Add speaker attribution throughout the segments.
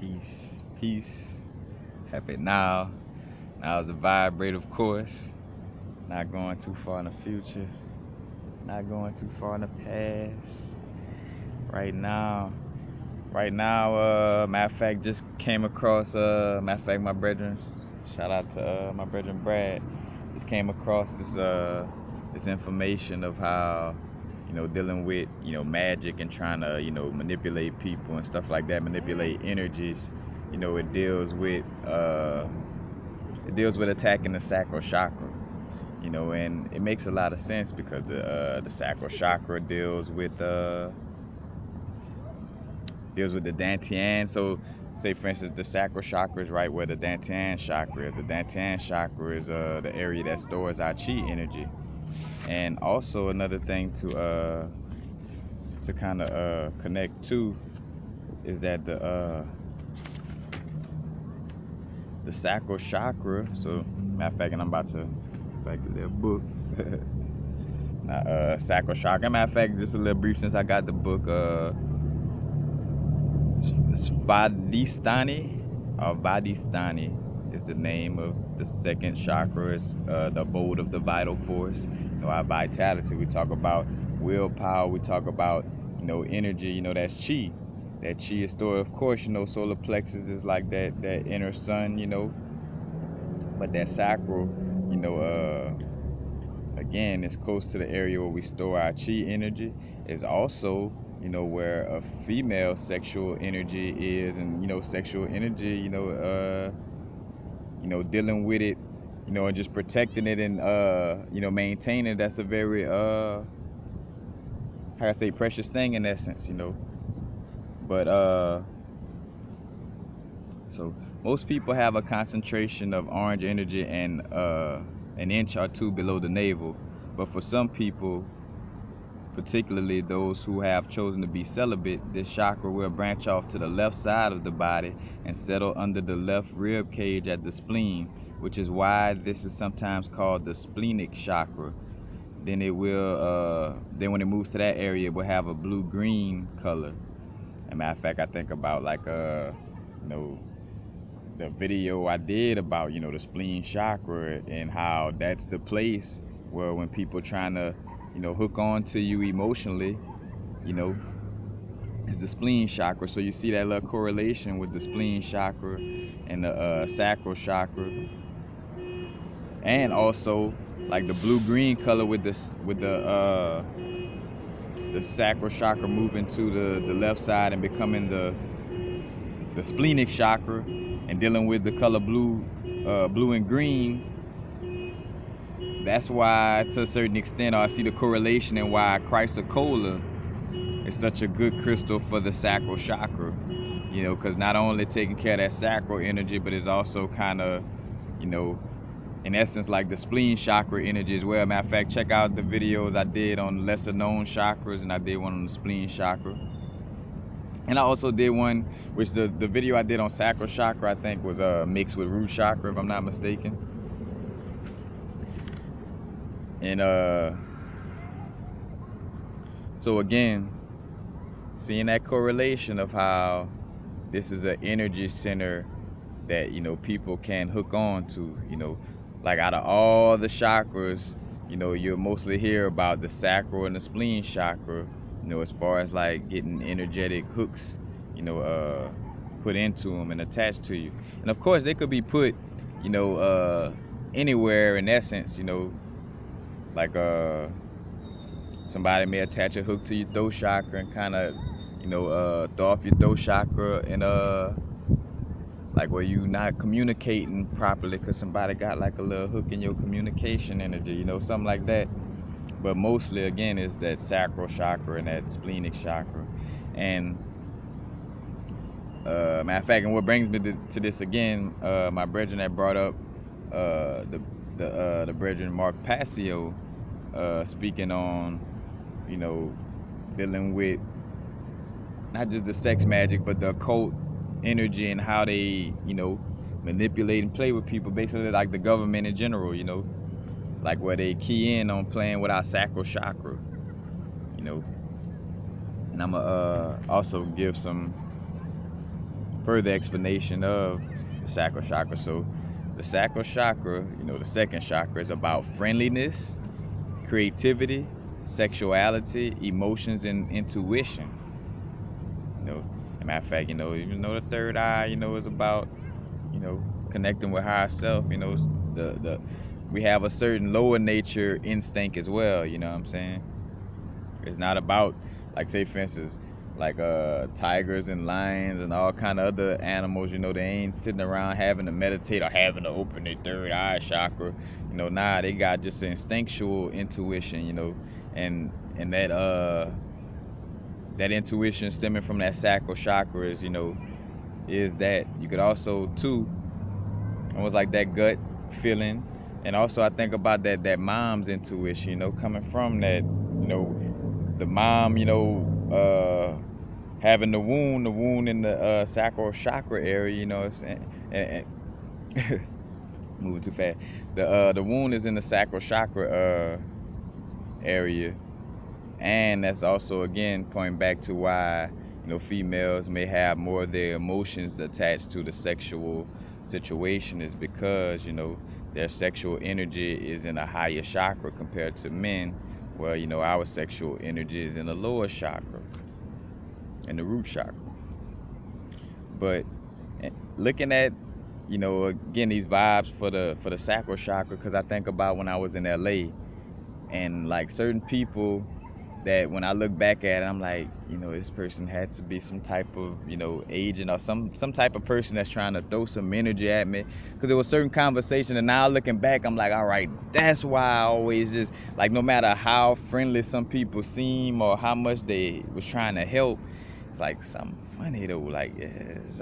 Speaker 1: Peace, peace. Happy now. Now is a vibrate, of course. Not going too far in the future. Not going too far in the past. Right now. Matter of fact, just came across, matter of fact, my brethren, shout out to my brethren Brad, just came across this information of how, dealing with, magic and trying to, manipulate people and stuff like that, manipulate energies. It deals with attacking the sacral chakra. And it makes a lot of sense because the sacral chakra deals with the Dan Tien. So, say for instance, the sacral chakra is right where the Dan Tien chakra is. The Dan Tien chakra is the area that stores our chi energy. And also another thing to kind of connect to is that the sacral chakra. So, matter of fact, and I'm about to back to their book. Sacral chakra. Matter of fact, just a little brief since I got the book. Vadistani is the name of the second chakra. It's the abode of the vital force. Our vitality. We talk about willpower. We talk about energy. That's chi. That chi is stored. Of course, solar plexus is like that inner sun. But that sacral, again, it's close to the area where we store our chi energy. Is also where a female sexual energy is, and sexual energy, dealing with it, and just protecting it and maintaining it. That's a very how I say, precious thing in essence, But so most people have a concentration of orange energy and an inch or two below the navel, but for some people, particularly those who have chosen to be celibate, this chakra will branch off to the left side of the body and settle under the left rib cage at the spleen, which is why this is sometimes called the splenic chakra. Then it will, then when it moves to that area, it will have a blue-green color. As a matter of fact, I think about like, the video I did about, the spleen chakra and how that's the place where when people trying to hook on to you emotionally, is the spleen chakra. So you see that little correlation with the spleen chakra and the sacral chakra, and also like the blue-green color with the sacral chakra moving to the left side and becoming the splenic chakra and dealing with the color blue and green. That's why, to a certain extent, I see the correlation and why chrysocolla is such a good crystal for the sacral chakra. Because not only taking care of that sacral energy, but it's also kind of, in essence, like the spleen chakra energy as well. Matter of fact, check out the videos I did on lesser known chakras, and I did one on the spleen chakra. And I also did one, which the video I did on sacral chakra, I think, was mixed with root chakra, if I'm not mistaken. And so again, seeing that correlation of how this is an energy center that people can hook on to, like out of all the chakras, you'll mostly hear about the sacral and the spleen chakra, as far as like getting energetic hooks, put into them and attached to you. And of course they could be put, anywhere in essence, like somebody may attach a hook to your throat chakra and kind of, throw off your throat chakra and like where you not communicating properly because somebody got like a little hook in your communication energy, something like that. But mostly, again, is that sacral chakra and that splenic chakra. And matter of fact, and what brings me to this again, my brethren that brought up the brethren Mark Passio, speaking on, dealing with not just the sex magic, but the occult energy and how they, manipulate and play with people, basically like the government in general, like where they key in on playing with our sacral chakra, And I'm gonna also give some further explanation of the sacral chakra. So the sacral chakra, the second chakra, is about friendliness, creativity, sexuality, emotions, and intuition. As a matter of fact, the third eye, is about, connecting with higher self. The we have a certain lower nature instinct as well. You know what I'm saying? It's not about, like, say for instance, like tigers and lions and all kind of other animals. They ain't sitting around having to meditate or having to open their third eye chakra. Nah, they got just instinctual intuition. And that intuition stemming from that sacral chakra is that you could also too, almost like that gut feeling. And also I think about that mom's intuition, coming from that, the mom, having the wound in the sacral chakra area, and moving too fast. The wound is in the sacral chakra area, and that's also again pointing back to why females may have more of their emotions attached to the sexual situation, is because their sexual energy is in a higher chakra compared to men. Well, our sexual energy is in the lower chakra, in the root chakra. But looking at again these vibes for the sacral chakra, because I think about when I was in LA, and like certain people that when I look back at it, I'm like, this person had to be some type of, agent or some type of person that's trying to throw some energy at me. Because there was certain conversation, and now looking back, I'm like, all right, that's why I always just, like, no matter how friendly some people seem or how much they was trying to help, it's like something funny though. Like, it's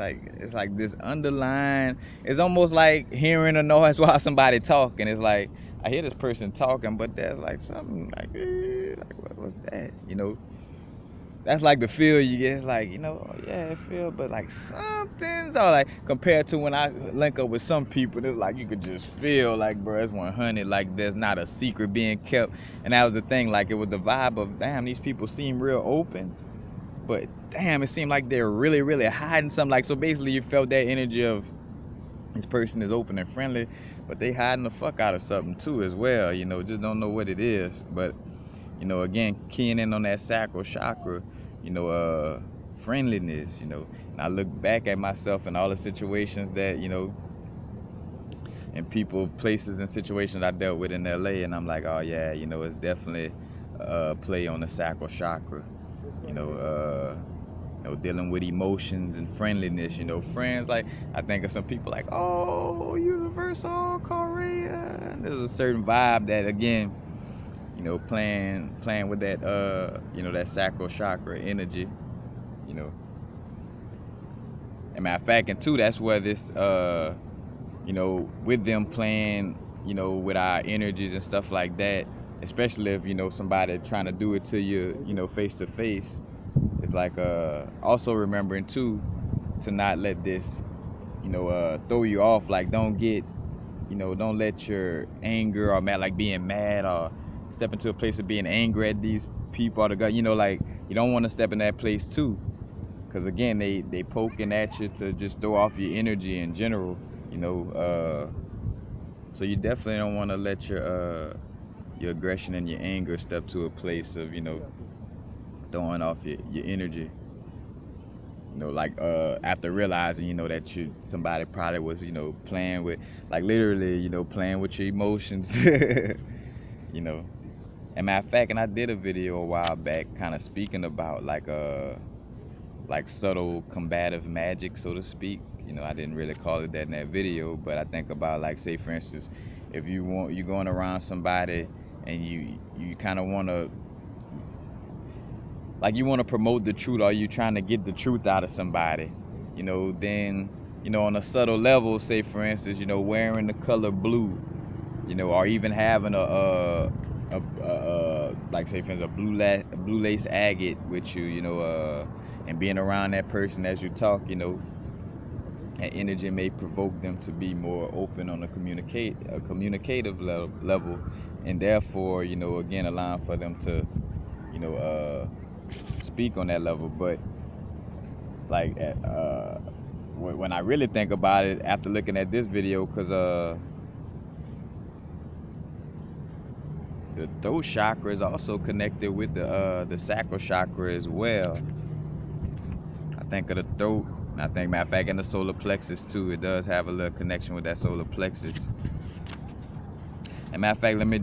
Speaker 1: like this underlying, it's almost like hearing a noise while somebody talking. It's like, I hear this person talking, but there's like something like what's that? That's like the feel you get. It's like, yeah, it feel, but like something's all like, compared to when I link up with some people, it's like you could just feel like, bro, it's 100. Like there's not a secret being kept. And that was the thing. Like it was the vibe of, damn, these people seem real open, but damn, it seemed like they're really, really hiding something. Like, so basically you felt that energy of this person is open and friendly, but they hiding the fuck out of something too as well. Just don't know what it is. But again, keying in on that sacral chakra, friendliness, and I look back at myself and all the situations that, and people, places, and situations I dealt with in LA, and I'm like, oh yeah, it's definitely play on the sacral chakra, dealing with emotions and friendliness, friends. Like, I think of some people like, oh, Universal, Korea. And there's a certain vibe that, again, playing with that, that sacral chakra energy, And matter of fact, and two, that's where this, with them playing, with our energies and stuff like that, especially if, somebody trying to do it to you, face to face. It's like also remembering too to not let this throw you off. Like, don't get, don't let your anger or mad, like being mad or step into a place of being angry at these people or the guy, like you don't want to step in that place too, because again they poking at you to just throw off your energy in general, so you definitely don't want to let your aggression and your anger step to a place of throwing off your energy, like after realizing that somebody probably was playing with, like literally playing with your emotions. And matter of fact, and I did a video a while back kind of speaking about like subtle combative magic, so to speak. I didn't really call it that in that video, but I think about, like, say for instance, if you're going around somebody and you kind of want to, like, you want to promote the truth, or you trying to get the truth out of somebody, then, on a subtle level, say for instance, wearing the color blue, or even having like, say for instance, a blue lace agate with you, and being around that person as you talk, that energy may provoke them to be more open on a communicative level, and therefore, again, allowing for them to, speak on that level. But like when I really think about it after looking at this video, because the throat chakra is also connected with the sacral chakra as well. I think of the throat, and I think, matter of fact, in the solar plexus too, it does have a little connection with that solar plexus. And matter of fact, let me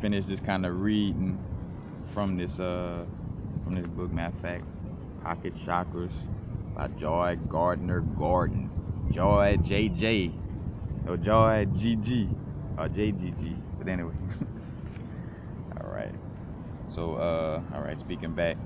Speaker 1: finish just kind of reading from this book. Matter of fact, Pocket Chakras by Joy Gardner Gordon. Joy JJ, or Joy GG, or JGG. But anyway. Alright. So alright, speaking back.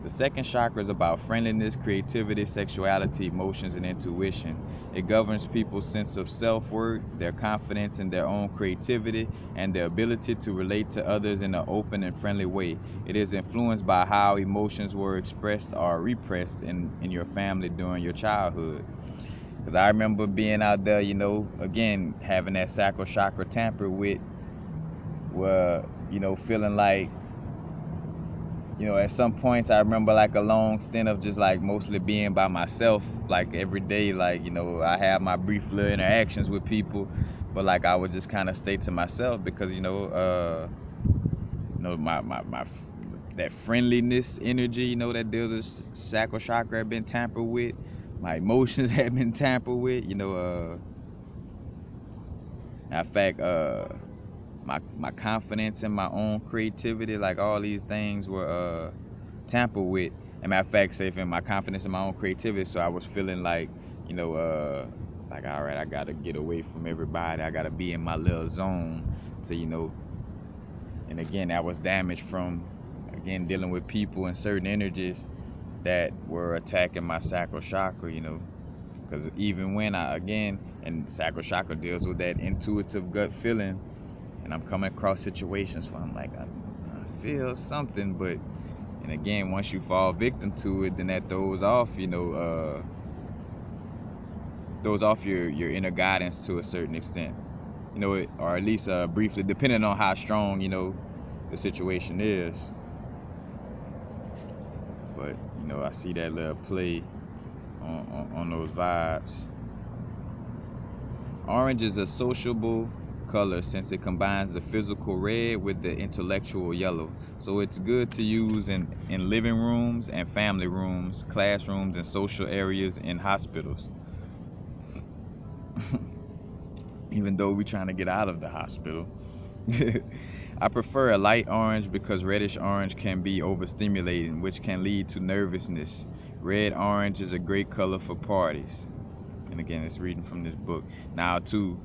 Speaker 1: The second chakra is about friendliness, creativity, sexuality, emotions, and intuition. It governs people's sense of self-worth, their confidence in their own creativity, and their ability to relate to others in an open and friendly way. It is influenced by how emotions were expressed or repressed in your family during your childhood. Because I remember being out there, you know, again, having that sacral chakra tampered with, where, you know, feeling like, you know, at some points I remember like a long stint of just like mostly being by myself, like every day. Like, you know, I have my brief little interactions with people, but like I would just kind of stay to myself because, you know, my that friendliness energy, you know, that deals with sacral chakra had been tampered with. My emotions had been tampered with, you know. In fact, my confidence in my own creativity, like all these things were tampered with. And matter of fact, say in my confidence in my own creativity, so I was feeling like, you know, like, all right, I gotta get away from everybody. I gotta be in my little zone to, you know. And again, that was damaged from, again, dealing with people and certain energies that were attacking my sacral chakra, you know. Because even when and sacral chakra deals with that intuitive gut feeling, and I'm coming across situations where I'm like, I feel something, but, and again, once you fall victim to it, then that throws off, you know, throws off your inner guidance to a certain extent, you know, or at least briefly, depending on how strong, you know, the situation is. But, you know, I see that little play on those vibes. Orange is a sociable color since it combines the physical red with the intellectual yellow. So it's good to use in living rooms and family rooms, classrooms, and social areas in hospitals. Even though we're trying to get out of the hospital. I prefer a light orange because reddish orange can be overstimulating, which can lead to nervousness. Red orange is a great color for parties. And again, it's reading from this book. Now, to,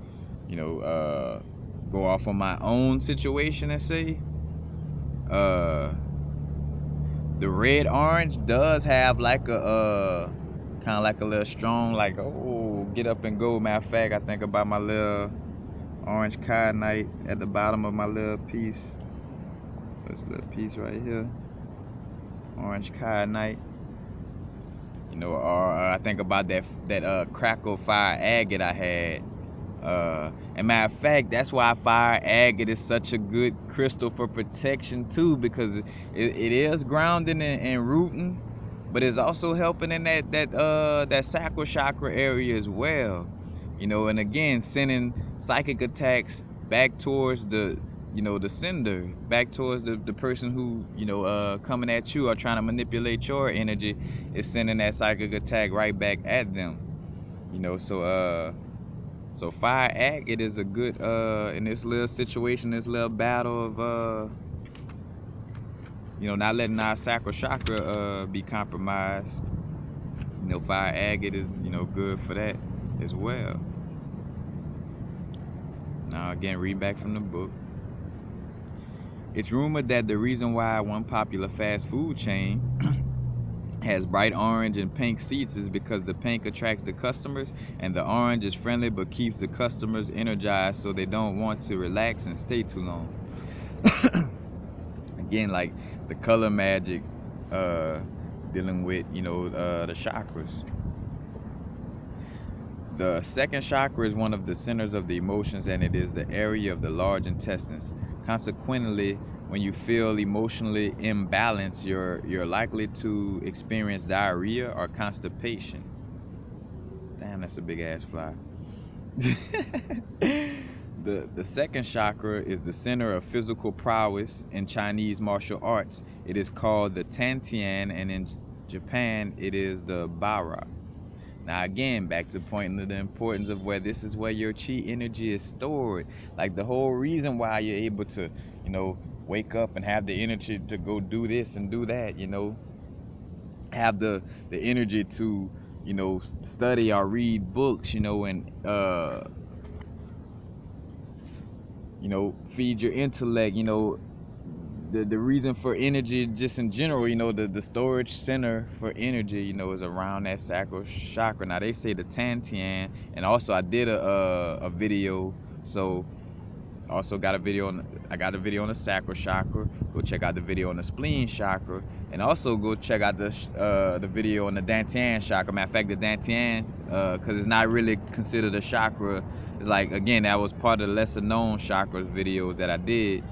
Speaker 1: you know, go off on my own situation and say, the red orange does have like a kind of like a little strong, like, oh, get up and go. Matter of fact, I think about my little orange kyanite at the bottom of my little piece. This little piece right here, orange kyanite. You know, or I think about that crackle fire agate I had. And matter of fact, that's why fire agate is such a good crystal for protection too, because it is grounding and rooting, but it's also helping in that sacral chakra area as well. You know, and again, sending psychic attacks back towards the, you know, the sender, back towards the person who, you know, coming at you or trying to manipulate your energy, is sending that psychic attack right back at them. You know, so fire agate is a good, in this little situation, this little battle of, you know, not letting our sacral chakra be compromised. You know, fire agate is, you know, good for that as well. Now again, read back from the book. It's rumored that the reason why one popular fast food chain has bright orange and pink seats is because the pink attracts the customers and the orange is friendly but keeps the customers energized so they don't want to relax and stay too long. Again, like the color magic, dealing with, you know, the chakras. The second chakra is one of the centers of the emotions, and it is the area of the large intestines. Consequently, when you feel emotionally imbalanced, you're likely to experience diarrhea or constipation. Damn, that's a big ass fly. The second chakra is the center of physical prowess in Chinese martial arts. It is called the Dan Tien, and in Japan it is the Bara. Now again, back to pointing to the importance of where this is where your chi energy is stored. Like the whole reason why you're able to, wake up and have the energy to go do this and do that, have the energy to, study or read books, and feed your intellect, the reason for energy just in general, the storage center for energy, is around that sacral chakra. Now they say the Dan Tien, and also I did a video, so also got a video on, I got a video on the sacral chakra. Go check out the video on the spleen chakra, and also go check out the video on the Dan Tien chakra. Matter of fact, the Dan Tien, because it's not really considered a chakra. It's like, again, that was part of the lesser known chakras videos that I did.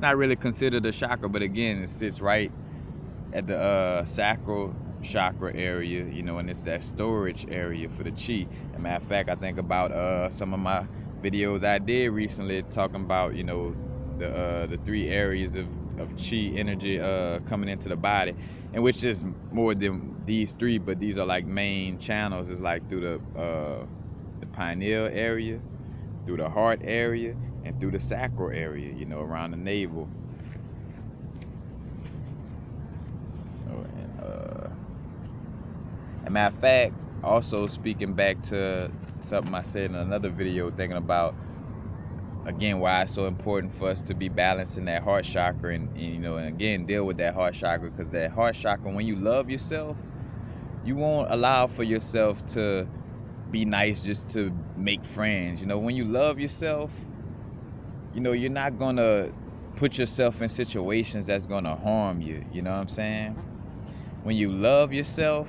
Speaker 1: Not really considered a chakra, but again, it sits right at the sacral chakra area, and it's that storage area for the chi. As a matter of fact, I think about some of my videos I did recently talking about, the three areas of chi energy coming into the body, and which is more than these three, but these are like main channels. It's like through the pineal area, through the heart area, and through the sacral area, around the navel. As a matter of fact, also speaking back to something I said in another video, thinking about, again, why it's so important for us to be balanced in that heart chakra, and again, deal with that heart chakra, because that heart chakra, when you love yourself, you won't allow for yourself to be nice just to make friends. When you love yourself, you're not gonna put yourself in situations that's gonna harm you. You know what I'm saying? When you love yourself,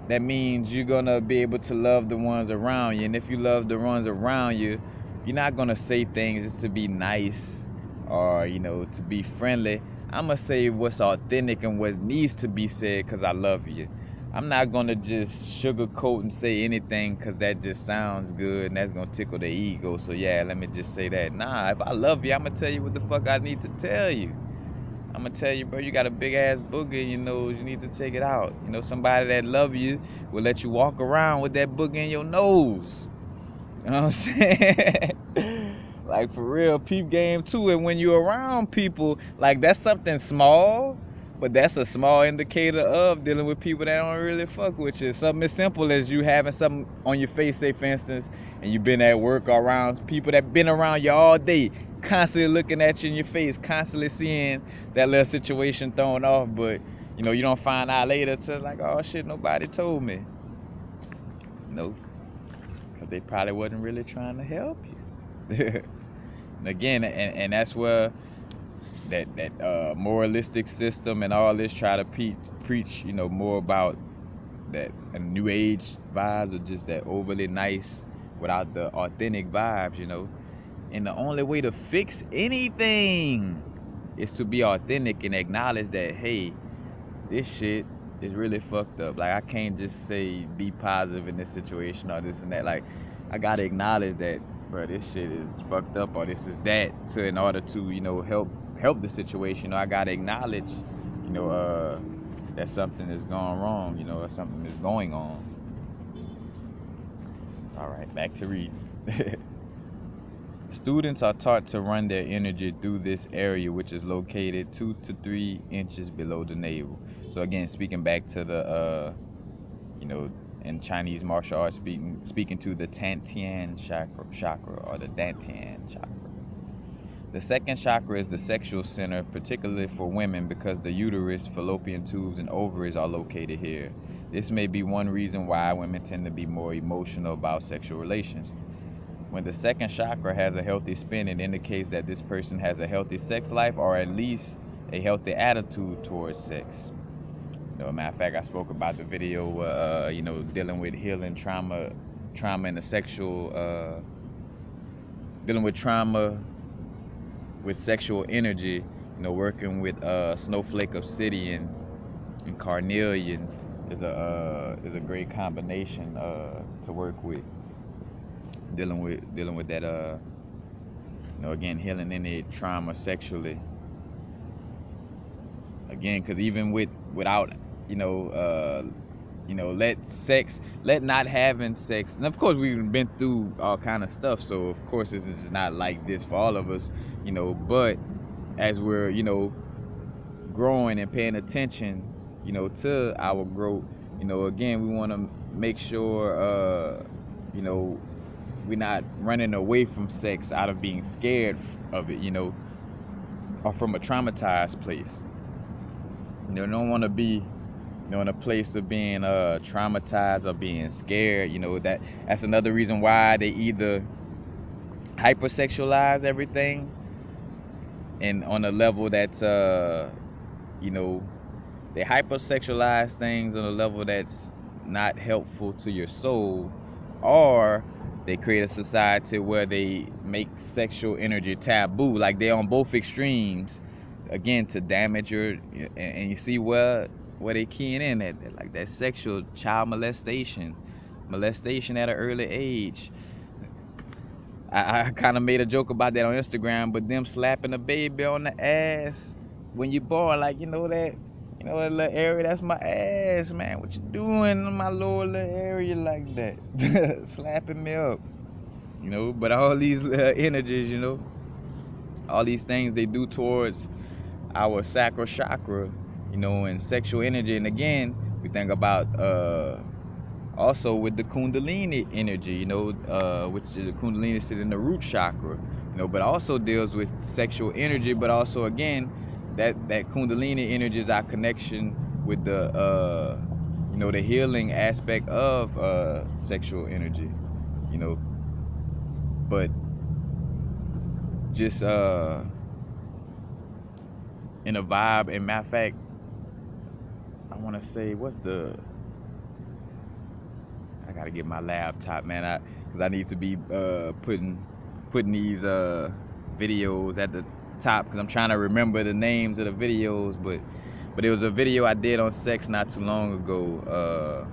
Speaker 1: that means you're gonna be able to love the ones around you. And if you love the ones around you, you're not gonna say things just to be nice or, to be friendly. I'm gonna say what's authentic and what needs to be said because I love you. I'm not gonna just sugarcoat and say anything because that just sounds good and that's gonna tickle the ego. So yeah, let me just say that. Nah, if I love you, I'm gonna tell you what the fuck I need to tell you. I'm gonna tell you, bro, you got a big ass booger in your nose, you need to take it out. Somebody that love you will let you walk around with that booger in your nose. You know what I'm saying? Like, for real, peep game too. And when you're around people, like, that's something small, but that's a small indicator of dealing with people that don't really fuck with you. Something as simple as you having something on your face, say for instance, and you've been at work or around people that been around you all day, constantly looking at you in your face, constantly seeing that little situation thrown off, but you don't find out later till like, oh shit, nobody told me. No, because they probably wasn't really trying to help you. Again, and that's where that moralistic system and all this try to preach, more about that new age vibes, or just that overly nice without the authentic vibes, And the only way to fix anything is to be authentic and acknowledge that, hey, this shit is really fucked up. Like, I can't just say be positive in this situation or this and that. Like, I gotta acknowledge that, bro, this shit is fucked up or this is that, so in order to, help the situation, I gotta acknowledge, that something is going wrong, or something is going on. All right, back to reading. Students are taught to run their energy through this area, which is located 2 to 3 inches below the navel. So again, speaking back to the, in Chinese martial arts, speaking to the Dan Tien chakra, or the Dan Tien chakra. The second chakra is the sexual center, particularly for women, because the uterus, fallopian tubes, and ovaries are located here. This may be one reason why women tend to be more emotional about sexual relations. When the second chakra has a healthy spin, it indicates that this person has a healthy sex life, or at least a healthy attitude towards sex. Matter of fact, I spoke about the video, dealing with healing trauma in the sexual, dealing with trauma with sexual energy, working with snowflake obsidian and carnelian, is a great combination to work with, dealing with that again, healing any trauma sexually. Again, because even without let not having sex, and of course we've been through all kind of stuff, so of course this is not like this for all of us, but as we're growing and paying attention to our growth, again, we want to make sure we're not running away from sex out of being scared of it, or from a traumatized place. Don't want to be in a place of being traumatized or being scared. That's another reason why they either hypersexualize everything, and on a level that's they hypersexualize things on a level that's not helpful to your soul, or they create a society where they make sexual energy taboo. Like, they're on both extremes, again, to damage your, and you see where they keying in at, like that sexual child molestation at an early age. I kind of made a joke about that on Instagram, but them slapping a baby on the ass when you're born, like, that little area, that's my ass, man. What you doing in my lower little area like that? Slapping me up, but all these energies, all these things they do towards our sacral chakra, and sexual energy. And again, we think about also with the kundalini energy, which is the kundalini sit in the root chakra, but also deals with sexual energy. But also, again, that kundalini energy is our connection with the the healing aspect of sexual energy, but just in a vibe. And matter of fact, I want to say, I gotta get my laptop, man, because I need to be putting these videos at the top, because I'm trying to remember the names of the videos. But it was a video I did on sex not too long ago,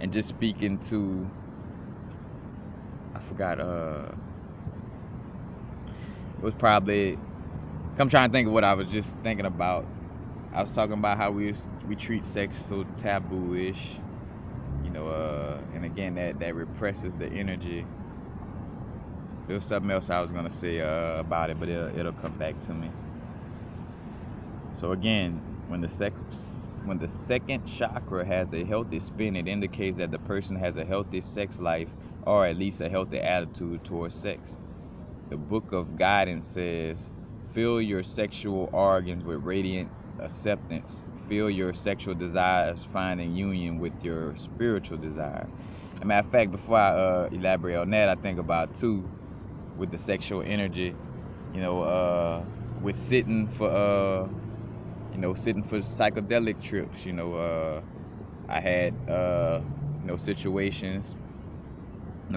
Speaker 1: and just speaking to, I forgot, it was probably, I'm trying to think of what I was just thinking about. I was talking about how we treat sex so taboo-ish, and again, that represses the energy. There was something else I was gonna say about it, but it'll come back to me. So again, when the second chakra has a healthy spin, it indicates that the person has a healthy sex life, or at least a healthy attitude towards sex. The Book of Guidance says, fill your sexual organs with radiant acceptance. Feel your sexual desires finding union with your spiritual desire. As a matter of fact, before I elaborate on that, I think about too, with the sexual energy, with sitting for psychedelic trips. I had situations,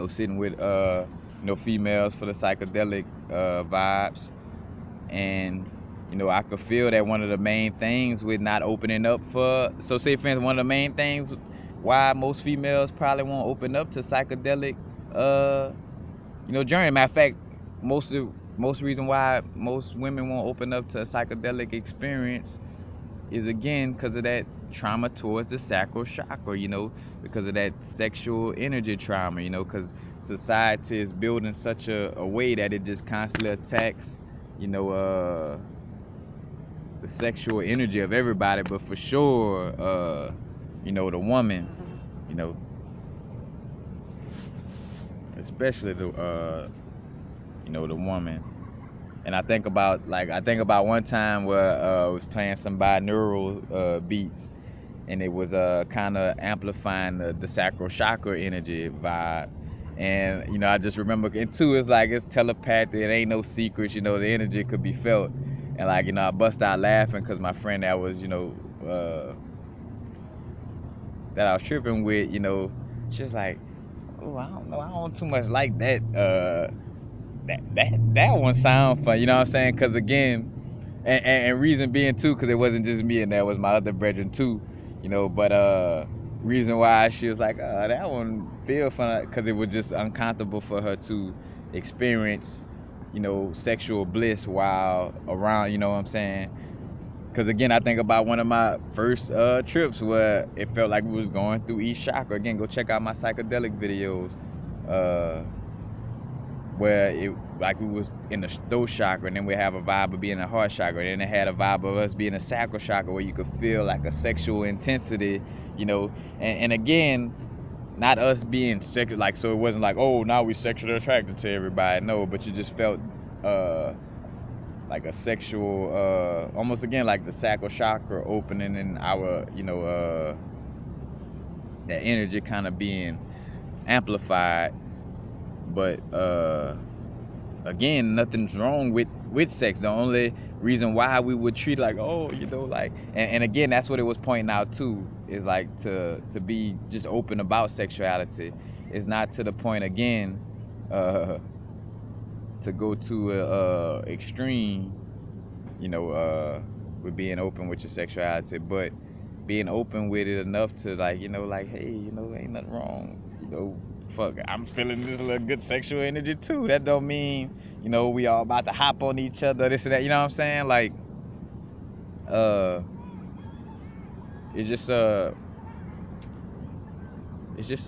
Speaker 1: sitting with females for the psychedelic vibes, and I could feel that one of the main things with not opening up for, so say for instance, one of the main things why most females probably won't open up to psychedelic journey. Matter of fact, most reason why most women won't open up to a psychedelic experience is, again, because of that trauma towards the sacral chakra, because of that sexual energy trauma, because society is built in such a way that it just constantly attacks the sexual energy of everybody, but for sure the woman, especially the woman. And I think about one time where I was playing some binaural beats, and it was kind of amplifying the sacral chakra energy vibe. And I just remember, and two, it's like it's telepathic. It ain't no secrets. The energy could be felt. And I bust out laughing because my friend that was that I was tripping with, she's like, oh, I don't know, I don't too much like that. That one sound fun. You know what I'm saying? Because again, and reason being too, because it wasn't just me and there was my other brethren too, you know. But reason why she was like, that one feel fun, because it was just uncomfortable for her to experience, you know, sexual bliss while around, you know what I'm saying? Because again, I think about one of my first trips where it felt like we was going through each chakra. Again, go check out my psychedelic videos. Where it like we was in the throat chakra, and then we have a vibe of being a heart chakra, and then it had a vibe of us being a sacral chakra, where you could feel like a sexual intensity, you know. And again, not us being sexual, like, so it wasn't like, oh, now we sexually attracted to everybody, no, but you just felt like a sexual, almost again like the sacral chakra opening in our, you know, that energy kind of being amplified. But again, nothing's wrong with sex. The only reason why we would treat like, oh, you know, like, and again, that's what it was pointing out too, is like to be just open about sexuality. It's not to the point, again, to go to a extreme, you know, with being open with your sexuality, but being open with it enough to, like, you know, like, hey, you know, ain't nothing wrong, you know, fuck, I'm feeling this little good sexual energy too. That don't mean, you know, we all about to hop on each other, this and that, you know what I'm saying? Like, it's just an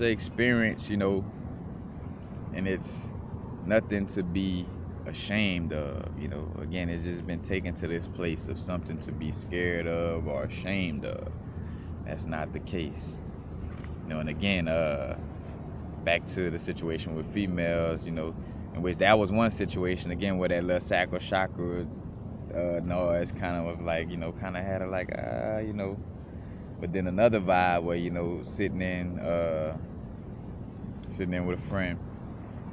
Speaker 1: experience, you know, and it's nothing to be ashamed of, you know. Again, it's just been taken to this place of something to be scared of or ashamed of. That's not the case, you know. And again, back to the situation with females, you know, in which that was one situation, again, where that little sacral chakra noise kind of was like, you know, kind of had her like, you know. But then another vibe where, you know, sitting in with a friend,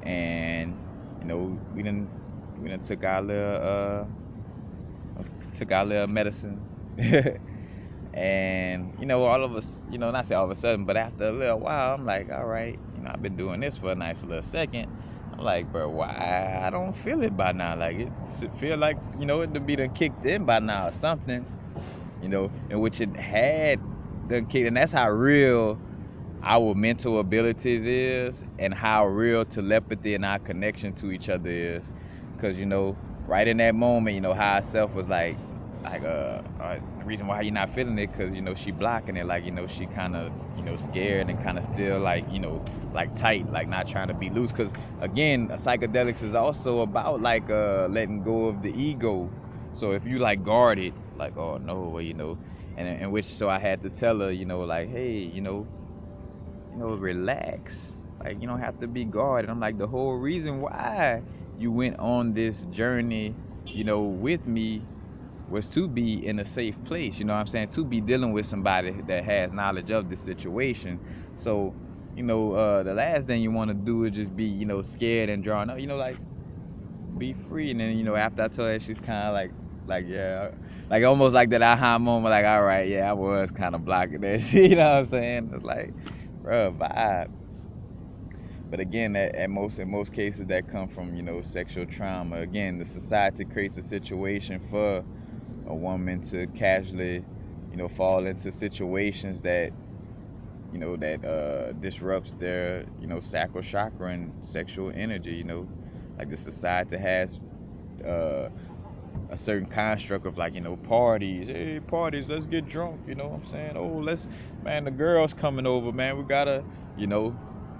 Speaker 1: and, you know, we done took our little medicine. And, you know, all of us, you know, not say all of a sudden, but after a little while, I'm like, all right, you know, I've been doing this for a nice little second. I'm like, bro, why I don't feel it by now? Like, it feel like, you know, it'd be done kicked in by now or something, you know, in which it had done kicked. And that's how real our mental abilities is, and how real telepathy and our connection to each other is. Because, you know, right in that moment, you know, how self was like the reason why you're not feeling it, because, you know, she blocking it, like, you know, she kind of, you know, scared and kind of still, like, you know, like tight, like not trying to be loose. Because again, psychedelics is also about like letting go of the ego. So if you like guard it, like, oh no, well, you know, and which, so I had to tell her, you know, like, hey, you know, relax, like, you don't have to be guarded. I'm like, the whole reason why you went on this journey, you know, with me, was to be in a safe place, you know what I'm saying, to be dealing with somebody that has knowledge of the situation. So, you know, the last thing you want to do is just be, you know, scared and drawn up, you know, like, be free. And then, you know, after I told her, she's kind of like, yeah, like almost like that aha moment, like, all right, yeah, I was kind of blocking that shit, you know what I'm saying? It's like, bro, vibe. But again, in most cases, that come from, you know, sexual trauma. Again, the society creates a situation for a woman to casually, you know, fall into situations that, you know, that disrupts their, you know, sacral chakra and sexual energy. You know, like the society has a certain construct of, like, you know, parties. Hey, parties, let's get drunk. You know what I'm saying? Oh, man, the girls coming over, man. We gotta, you know,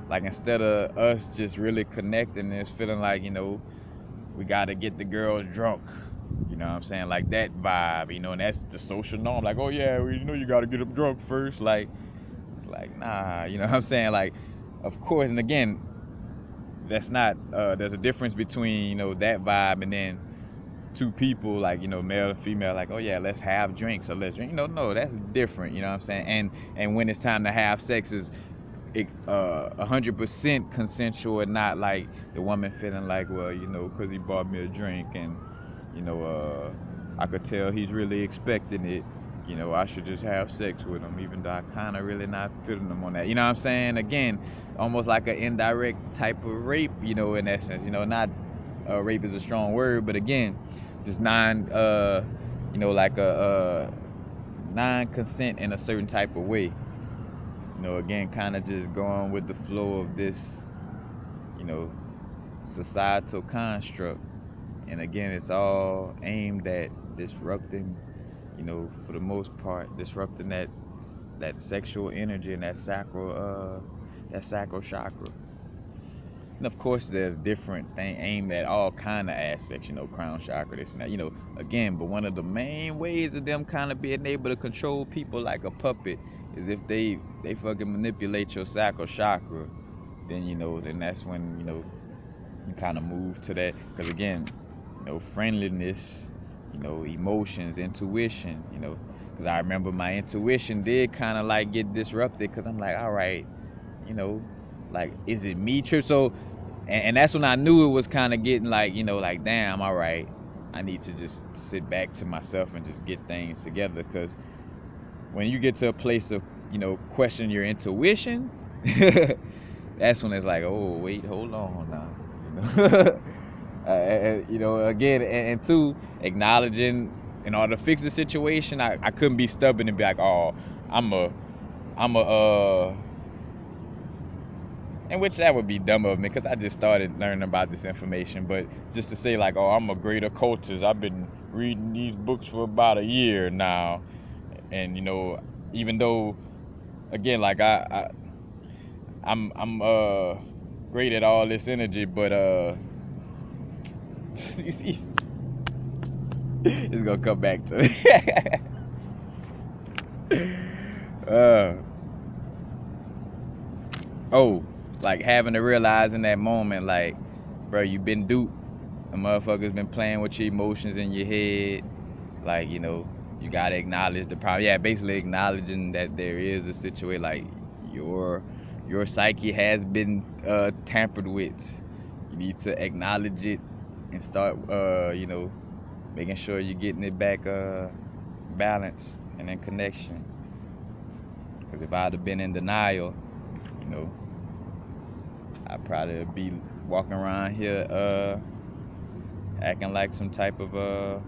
Speaker 1: like, instead of us just really connecting, it's feeling like, you know, we gotta get the girls drunk. You know what I'm saying? Like that vibe, you know, and that's the social norm. Like, oh yeah, well, you know, you gotta get them drunk first. Like, it's like, nah, you know what I'm saying? Like, of course, and again, that's not, there's a difference between, you know, that vibe and then two people, like, you know, male and female, like, oh yeah, let's have drinks or let's drink. You know, no, that's different, you know what I'm saying? And when it's time to have sex is 100% consensual, and not like the woman feeling like, well, you know, because he bought me a drink and, you know, I could tell he's really expecting it, you know, I should just have sex with him, even though I kind of really not feeling him on that. You know what I'm saying? Again, almost like an indirect type of rape, you know, in that sense. You know, not rape is a strong word, but again, just you know, like a non-consent in a certain type of way. You know, again, kind of just going with the flow of this, you know, societal construct. And again, it's all aimed at disrupting, you know, for the most part, disrupting that sexual energy and that sacral chakra. And of course, there's different things aimed at all kind of aspects, you know, crown chakra, this and that, you know, again. But one of the main ways of them kind of being able to control people like a puppet is if they fucking manipulate your sacral chakra. Then, you know, then that's when, you know, you kind of move to that. Because again, you know, friendliness, you know, emotions, intuition, you know, because I remember my intuition did kind of like get disrupted, because I'm like, all right, you know, like, is it me trip? So, and that's when I knew it was kind of getting like, you know, like, damn, all right, I need to just sit back to myself and just get things together. Because when you get to a place of, you know, question your intuition, that's when it's like, oh, wait, hold on now. You know, again, and two, acknowledging, in order to fix the situation, I couldn't be stubborn and be like, oh, I'm a and which that would be dumb of me, because I just started learning about this information. But just to say like, oh, I'm a great occultist, I've been reading these books for about a year now, and you know, even though, again, like I'm great at all this energy, but it's gonna come back to me. Oh, like having to realize in that moment, like, bro, you been duped. A motherfucker's been playing with your emotions in your head. Like, you know, you gotta acknowledge the problem. Yeah, basically acknowledging that there is a situation, like your psyche has been tampered with. You need to acknowledge it and start, you know, making sure you're getting it back balanced and in connection. Because if I'd have been in denial, you know, I'd probably be walking around here acting like some type of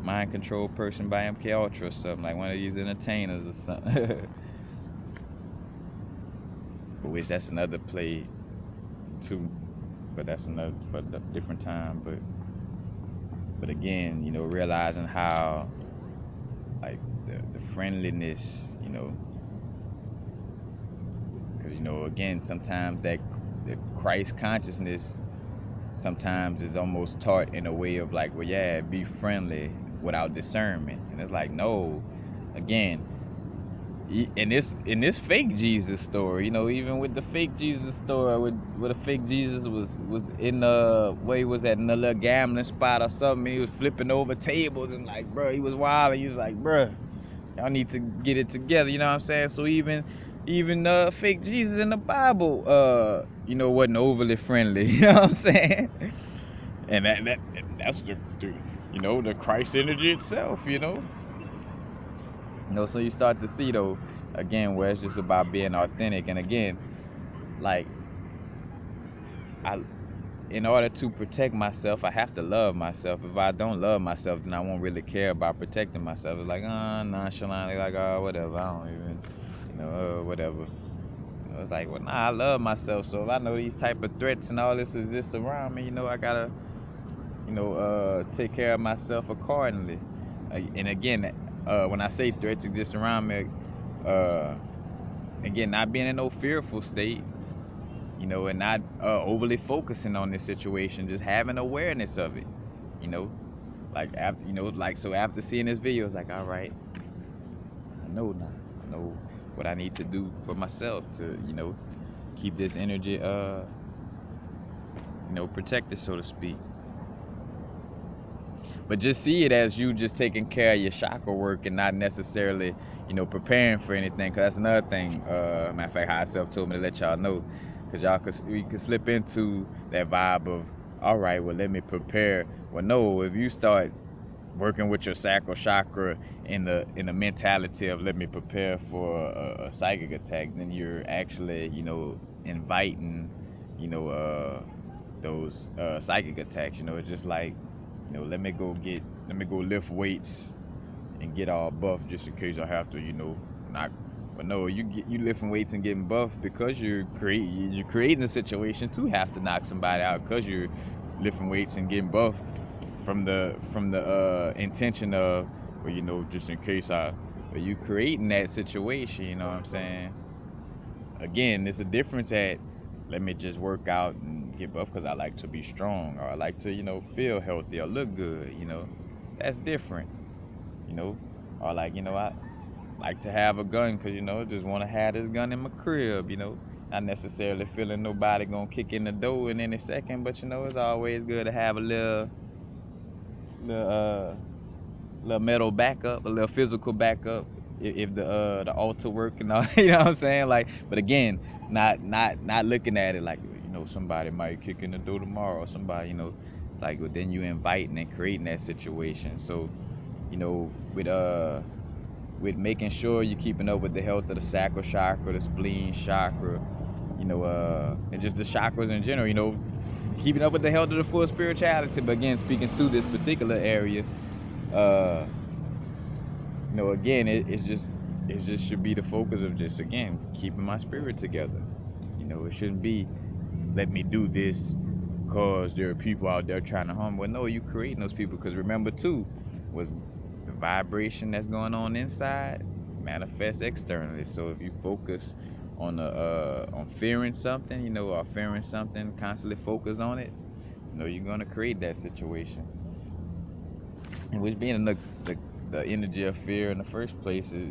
Speaker 1: mind control person by MK Ultra or something, like one of these entertainers or something. But which that's another play too, but that's another for a different time. But again, you know, realizing how, like, the friendliness, you know, because, you know, again, sometimes that the Christ consciousness sometimes is almost taught in a way of like, well, yeah, be friendly without discernment. And it's like, no, again, in this fake Jesus story, you know, even with the fake Jesus story, with a fake Jesus was in the way, was at in a little gambling spot or something, he was flipping over tables, and like, bro, he was wild, and he was like, bro, y'all need to get it together, you know what I'm saying? So even fake Jesus in the Bible, you know, wasn't overly friendly, you know what I'm saying? And that's the you know, the Christ energy itself, you know. You know, so you start to see, though, again, where it's just about being authentic. And again, like, in order to protect myself, I have to love myself. If I don't love myself, then I won't really care about protecting myself. It's like, nonchalantly, like, oh, whatever, I don't even, you know, whatever. You know, it's like, well, nah, I love myself. So if I know these type of threats and all this exists around me, you know, I gotta, you know, take care of myself accordingly. And again, when I say threats exist around me, again, not being in no fearful state, you know, and not overly focusing on this situation, just having awareness of it, you know, like, after, you know, like, so after seeing this video, it's like, all right, I know now, I know what I need to do for myself to, you know, keep this energy, you know, protected, so to speak. But just see it as you just taking care of your chakra work and not necessarily, you know, preparing for anything. Because that's another thing, matter of fact, High Self told me to let y'all know. Because we could slip into that vibe of, all right, well, let me prepare. Well, no, if you start working with your sacral chakra in the mentality of, let me prepare for a psychic attack, then you're actually, you know, inviting, you know, those psychic attacks. You know, it's just like, you know, let me go lift weights and get all buff just in case I have to, knock. But no, you lifting weights and getting buff because you're creating a situation to have to knock somebody out because you're lifting weights and getting buff from the intention of, well, just in case you creating that situation. You know what I'm saying? Again, there's a difference at, let me just work out and get buff because I like to be strong, or I like to, feel healthy or look good. That's different. Or like, I like to have a gun because, just want to have this gun in my crib. Not necessarily feeling nobody gonna kick in the door in any second, but it's always good to have a little metal backup, a little physical backup if the altar work and all. You know what I'm saying? Like, but again, not looking at it like, somebody might kick in the door tomorrow, or somebody, it's like, well, then you inviting and creating that situation. So, with making sure you're keeping up with the health of the sacral chakra, the spleen chakra, and just the chakras in general, keeping up with the health of the full spirituality. But again, speaking to this particular area, again, it just should be the focus of just, again, keeping my spirit together. It shouldn't be, let me do this because there are people out there trying to harm. Well, no, you creating those people, because remember too, was the vibration that's going on inside manifests externally. So if you focus on fearing something, or fearing something, constantly focus on it, you're gonna create that situation. And which being the energy of fear in the first place is,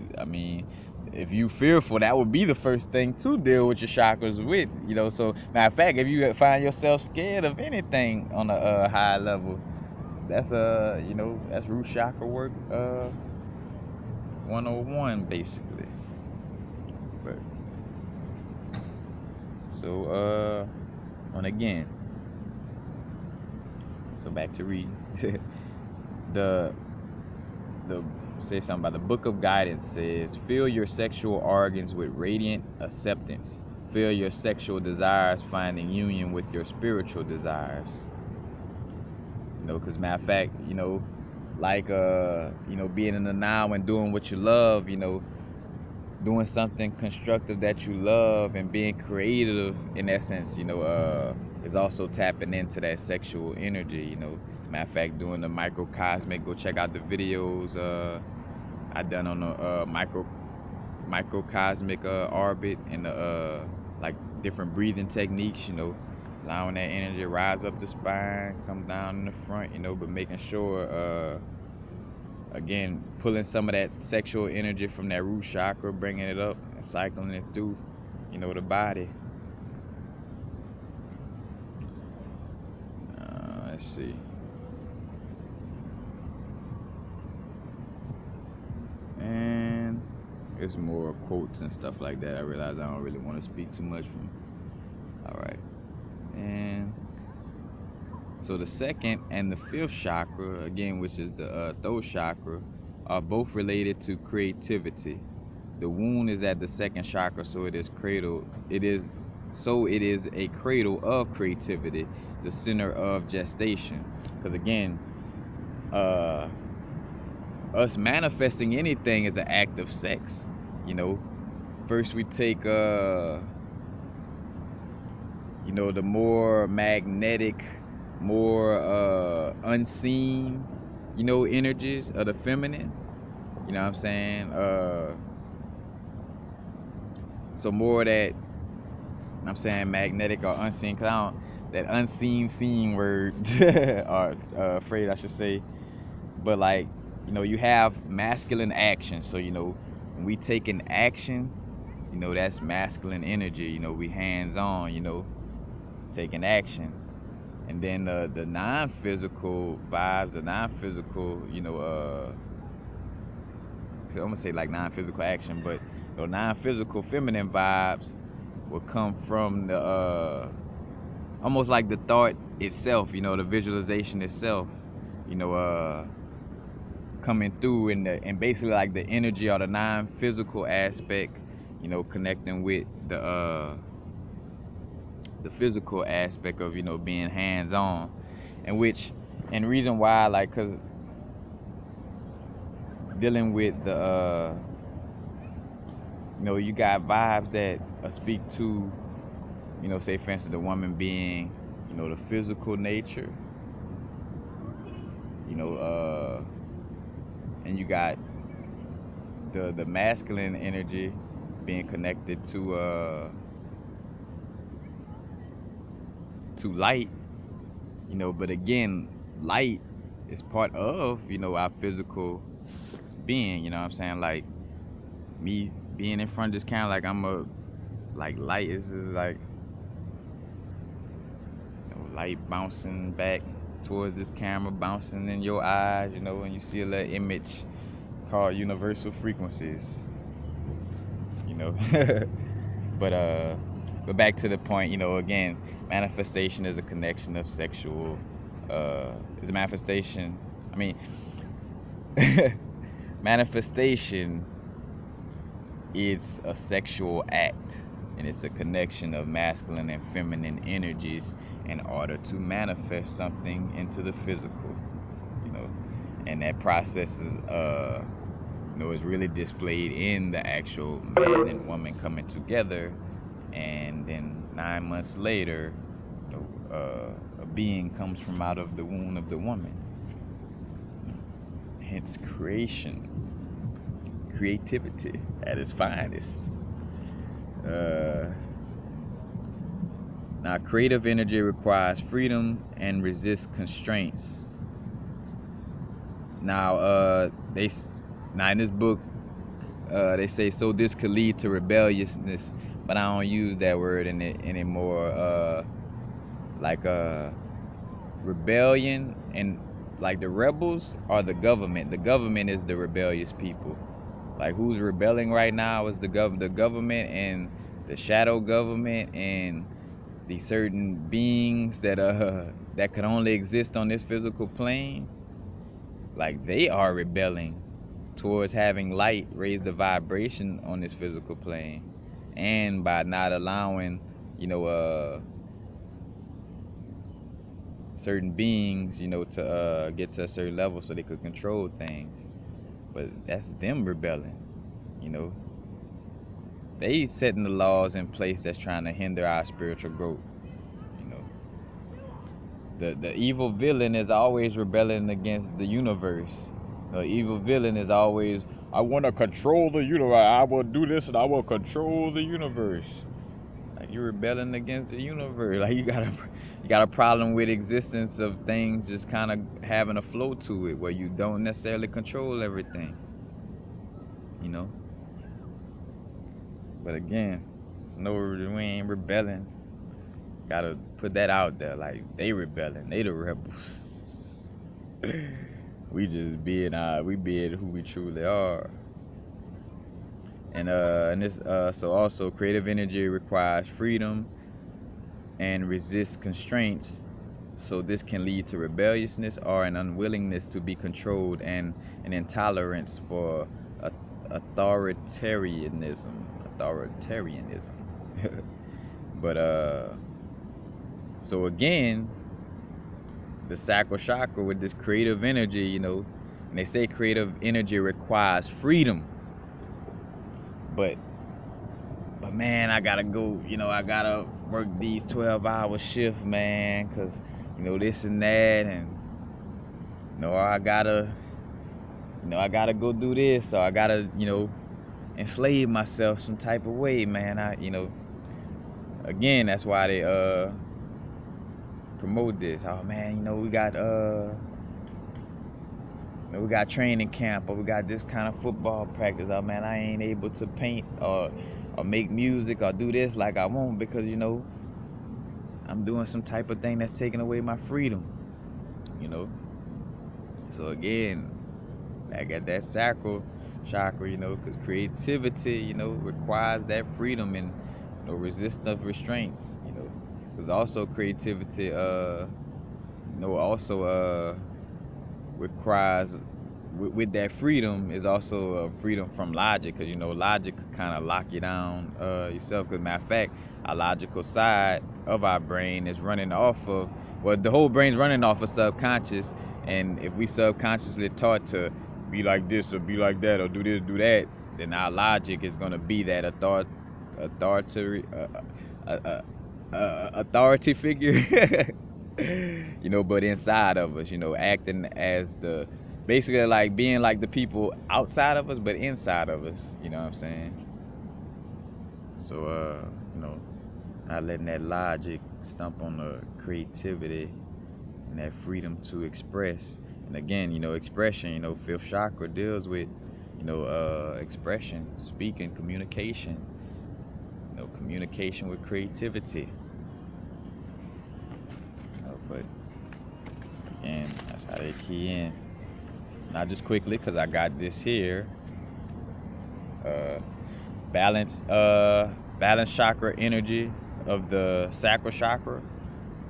Speaker 1: if you fearful, that would be the first thing to deal with your chakras with. So matter of fact, if you find yourself scared of anything on a high level, that's that's root chakra work 101 basically. But so and again, so back to reading. the say something about the book of guidance says, fill your sexual organs with radiant acceptance. Fill your sexual desires finding union with your spiritual desires. Because matter of fact, like being in the now and doing what you love, doing something constructive that you love and being creative in essence, is also tapping into that sexual energy. Matter of fact, doing the microcosmic, go check out the videos I done on the microcosmic orbit and the like different breathing techniques, allowing that energy to rise up the spine, come down in the front, but making sure again, pulling some of that sexual energy from that root chakra, bringing it up and cycling it through, the body. Let's see. And it's more quotes and stuff like that. I realize I don't really want to speak too much from. All right. And so the second and the fifth chakra, again, which is the throat chakra, are both related to creativity. The wound is at the second chakra, so it is a cradle of creativity, the center of gestation. Because again, us manifesting anything is an act of sex. First we take the more magnetic, more unseen, energies of the feminine. You know what I'm saying? So more of that, I'm saying magnetic or unseen, cause I don't, that unseen seen word, or phrase I should say. But like, you have masculine action. So, when we take an action, that's masculine energy. We hands on, taking action. And then the non-physical vibes, the non-physical, I'm gonna say like non-physical action, but the non-physical feminine vibes will come from the almost like the thought itself, the visualization itself, coming through and basically like the energy or the non-physical aspect, connecting with the physical aspect of being hands-on, and reason why, like, cause dealing with the you got vibes that speak to, say for instance the woman being, the physical nature, and you got the masculine energy being connected to light, but again, light is part of, our physical being, you know what I'm saying? Like me being in front of this camera, like I'm a, like light is like, light bouncing back towards this camera, bouncing in your eyes, and you see a little image called universal frequencies, but back to the point, again, manifestation is a connection of sexual, is a manifestation, I mean, manifestation is a sexual act, and it's a connection of masculine and feminine energies in order to manifest something into the physical, and that process is, is really displayed in the actual man and woman coming together, and then 9 months later, a being comes from out of the womb of the woman. Hence creativity at its finest. Now, creative energy requires freedom and resists constraints. Now, in this book, they say, so this could lead to rebelliousness, but I don't use that word in it anymore. Like rebellion, and like the rebels are the government. The government is the rebellious people. Like who's rebelling right now is the government and the shadow government and the certain beings that could only exist on this physical plane. Like they are rebelling towards having light raise the vibration on this physical plane, and by not allowing, certain beings, to get to a certain level so they could control things. But that's them rebelling, They setting the laws in place that's trying to hinder our spiritual growth, The evil villain is always rebelling against the universe. The evil villain is always, I want to control the universe. I will do this and I will control the universe. Like you're rebelling against the universe. Like you got a problem with existence of things just kind of having a flow to it where you don't necessarily control everything. But again, we ain't rebelling. Gotta put that out there. Like they rebelling, they the rebels. We just being who we truly are. And this so also creative energy requires freedom and resists constraints. So this can lead to rebelliousness or an unwillingness to be controlled and an intolerance for authoritarianism. But so again, the sacral chakra with this creative energy, and they say creative energy requires freedom. But man, I gotta go, I gotta work these 12-hour shifts, man, because, this and that, and, I gotta go do this, or I gotta, enslave myself some type of way, man. Again, that's why they promote this. Oh man, we got training camp, or we got this kind of football practice. Oh man, I ain't able to paint or make music or do this like I want because I'm doing some type of thing that's taking away my freedom. So again, I got that sacral chakra, because creativity, requires that freedom and resistance of restraints, because also creativity, requires with that freedom is also freedom from logic, because logic could kind of lock you down yourself. Because matter of fact, our logical side of our brain is running off of, well, the whole brain's running off of subconscious, and if we subconsciously taught to be like this or be like that or do this, do that, then our logic is gonna be that authority figure, you know, but inside of us, you know, acting as the, basically like being like the people outside of us, but inside of us, you know what I'm saying? So, you know, not letting that logic stump on the creativity and that freedom to express. And again, you know, expression, you know, fifth chakra deals with, you know, expression, speaking, communication, you know, communication with creativity. You know, but again, that's how they key in. Now just quickly, because I got this here, balance chakra energy of the sacral chakra.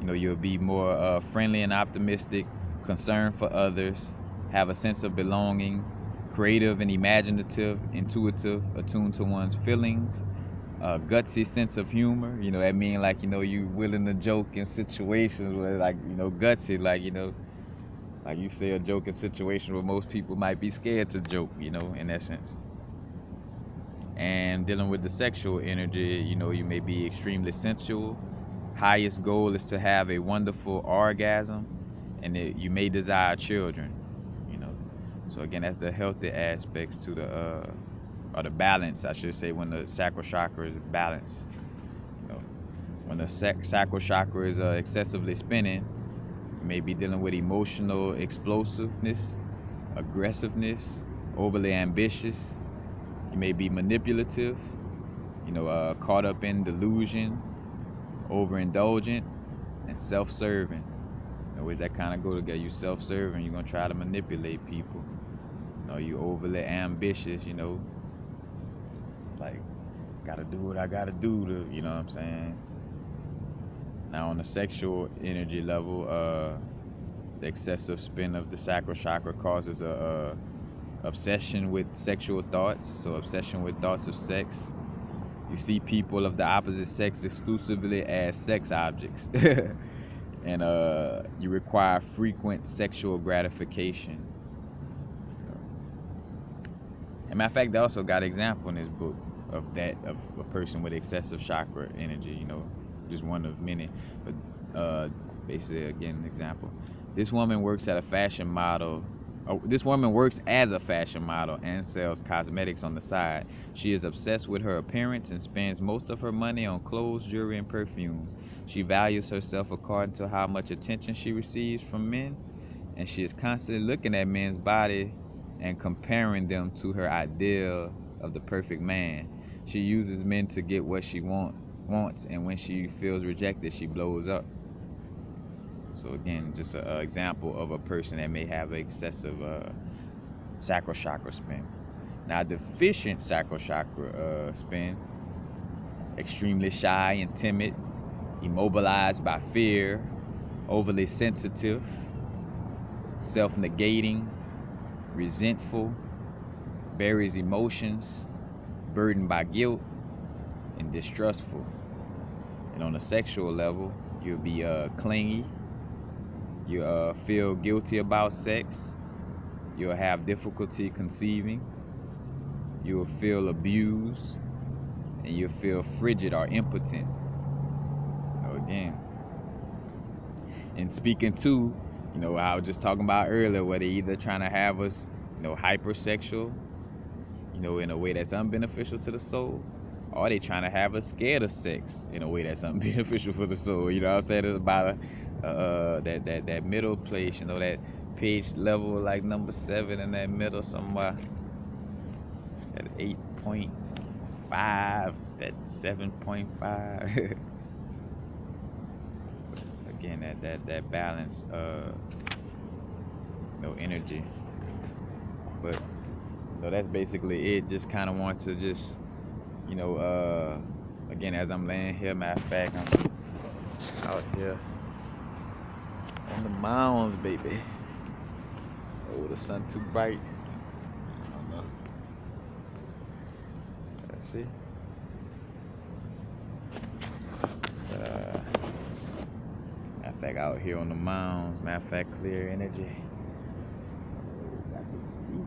Speaker 1: You know, you'll be more friendly and optimistic, concerned for others, have a sense of belonging, creative and imaginative, intuitive, attuned to one's feelings, gutsy sense of humor. You know, that mean like, you know, you willing to joke in situations where, like, you know, gutsy, like, you know, like you say a joke in situations where most people might be scared to joke, you know, in that sense. And dealing with the sexual energy, you know, you may be extremely sensual. Highest goal is to have a wonderful orgasm, and you may desire children, you know. So again, that's the healthy aspects to the or the balance, I should say, when the sacral chakra is balanced. You know, when the sacral chakra is excessively spinning, you may be dealing with emotional explosiveness, aggressiveness, overly ambitious. You may be manipulative, you know, caught up in delusion, overindulgent, and self-serving. You know, ways that kind of go together. You self-serving, you're gonna try to manipulate people. You know, you overly ambitious, you know, like, gotta do what I gotta do to, you know what I'm saying? Now on the sexual energy level, the excessive spin of the sacral chakra causes a obsession with sexual thoughts, so obsession with thoughts of sex. You see people of the opposite sex exclusively as sex objects. And you require frequent sexual gratification. And matter of fact, they also got an example in this book of that, of a person with excessive chakra energy, you know, just one of many. But basically, again, an example. This woman works as a fashion model and sells cosmetics on the side. She is obsessed with her appearance and spends most of her money on clothes, jewelry, and perfumes. She values herself according to how much attention she receives from men, and she is constantly looking at men's body and comparing them to her ideal of the perfect man. She uses men to get what she wants, and when she feels rejected, she blows up. So again, just an example of a person that may have excessive sacral chakra spin. Now, deficient sacral chakra spin, extremely shy and timid, immobilized by fear, overly sensitive, self-negating, resentful, buries emotions, burdened by guilt, and distrustful. And on a sexual level, you'll be clingy, you feel guilty about sex, you'll have difficulty conceiving, you'll feel abused, and you'll feel frigid or impotent. So again, and speaking to, you know, I was just talking about earlier, where they either trying to have us, you know, hypersexual, you know, in a way that's unbeneficial to the soul, or they trying to have us scared of sex in a way that's unbeneficial for the soul. You know what I'm saying? It's about that middle place, you know, that page level, like number 7 in that middle somewhere, that 8.5, that 7.5. Again, that balance, you know, energy. But so that's basically it. Just kind of want to just, you know, again, as I'm laying here, matter of fact, I'm out here on the mounds, baby. Oh, the sun too bright. I don't know. Let's see. Matter of fact, out here on the mounds, matter of fact, clear energy. Oh, got the feet.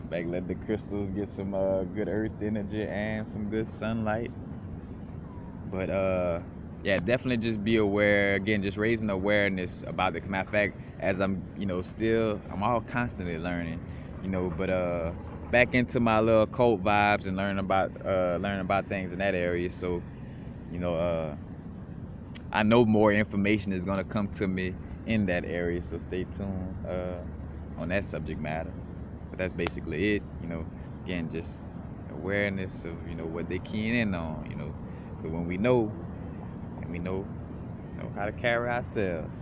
Speaker 1: Back, let the crystals get some good earth energy and some good sunlight. But yeah, definitely just be aware. Again, just raising awareness about the matter of fact, as I'm, I'm all constantly learning, but back into my little occult vibes and learning about things in that area. So, I know more information is gonna come to me in that area. So stay tuned on that subject matter. But that's basically it. Again, just awareness of what they keying in on. Because when we know, and we know how to carry ourselves.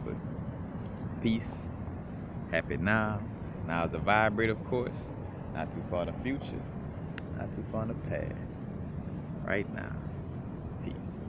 Speaker 1: But peace, happy now. Now is the vibrate, of course. Not too far in the future, not too far in the past. Right now, peace.